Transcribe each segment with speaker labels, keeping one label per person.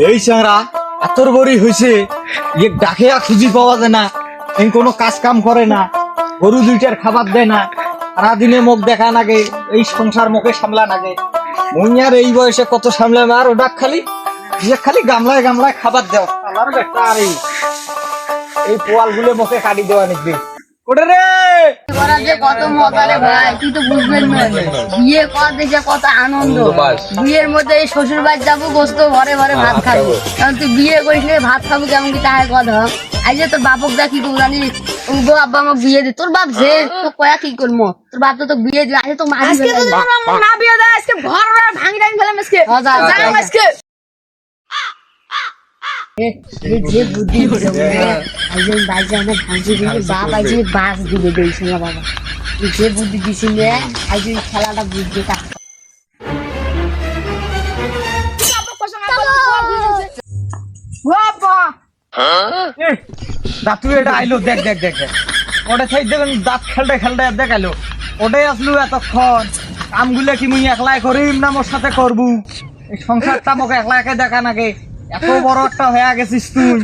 Speaker 1: এই চাংরা এতর বড়ি হয়েছে ডাকে খুঁজি পাওয়া যায় না, এই কোনো কাজ কাম করে না, গরু দুইটার খাবার দেয় না, সারাদিনে মুখ দেখা নাগে, এই সংসার মুখে সামলা নাগে। মুই আর এই বয়সে কত সামলাম, আর ওটা খালি খালি গামলায় গামলায় খাবার দেও। আমার বেটা আর এই পোয়াল গুলো মুখে কাটি দেওয়া নিবি ওটা রে।
Speaker 2: কত মজা রে ভাই, তুই তো বুঝবেন না। বিয়ে কর দেখে কত আনন্দ। বিয়ের মধ্যে এই শ্বশুর বাড়ি যাবো, গোস্ত ঘরে ঘরে ভাত খাবো। কারণ তুই বিয়ে করিস না, ভাত খাবো কেমন কি তাহার কথা। আজ যে তোর বাপক দা কি করবো জানি, আব্বা আমার বিয়ে দি, তোর বাপ যে তো কয়া কি করবো, তোর বাপ তো বিয়ে দিবে। আজকে তো মারি না বিয়ে দেয়, আজকে ঘর ভাঙি টাঙি ফেলাম আজকে। আজকে যে বুদ্ধি বাপ আজ বাস দিবে দিয়েছিল বাবা, যে বুদ্ধি দিছিল আজ খেলাটা বুঝবে।
Speaker 1: দাঁতু এটা আইলো, দেখ দেখ দেখ দেখ ওটা সেই দেখুন দাঁত খেলতে খেলতে দেখাইলো। ওটাই আসলো এতক্ষণ কামগুলো কি মুই একলাই করিম না মোর সাথে করবু? এই সংসারটা মোকে একলা একে দেখা নাগে, এত বড় একটা হয়ে গেছিস তুই।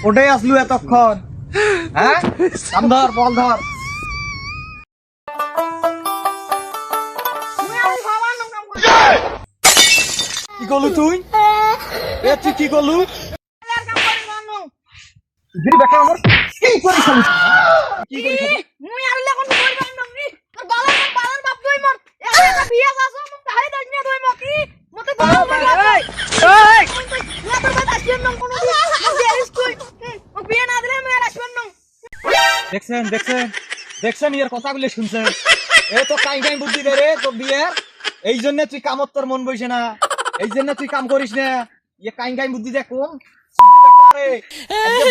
Speaker 1: ওটাই আসলো এতক্ষণ। হ্যাঁ, কাম ধর, বল ধর। কি করলু তুই? তুই কি করলু? বেটা আমার কি করে খালি কি করে খালি
Speaker 2: মুই আর লাগন কই বান্দম নি তোর বালার বাপ তুই মর একটা বিয়া আসো মুক হাই দাস নি তুই মকি মতে বল এই না তোর বাদ আসিন নম কোন দিস তুই মুক বিয়া না দিলে আমি আর আসিন নম।
Speaker 1: দেখছেন দেখছেন দেখছেন এর কথাগুলো শুনছেন? এ তো কাই কাই বুদ্ধি দে রে তো বিয়ের। এই জন্য তুই কামত তোর মন বইছে না, এই জন্য তুই কাম করিস না। এ কাই কাই বুদ্ধি দে কোন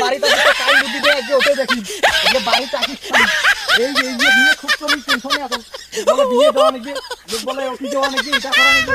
Speaker 1: বাড়িতে কাই বুদ্ধি দে যে ওকে দেখি বাড়িতে আসিস। এই যে বিয়ে খুব কম টেনশনে আছে, বলে বিয়ে দেওয়া নাকি, বলে অফিস দেওয়া নাকি, এটা করা নাকি।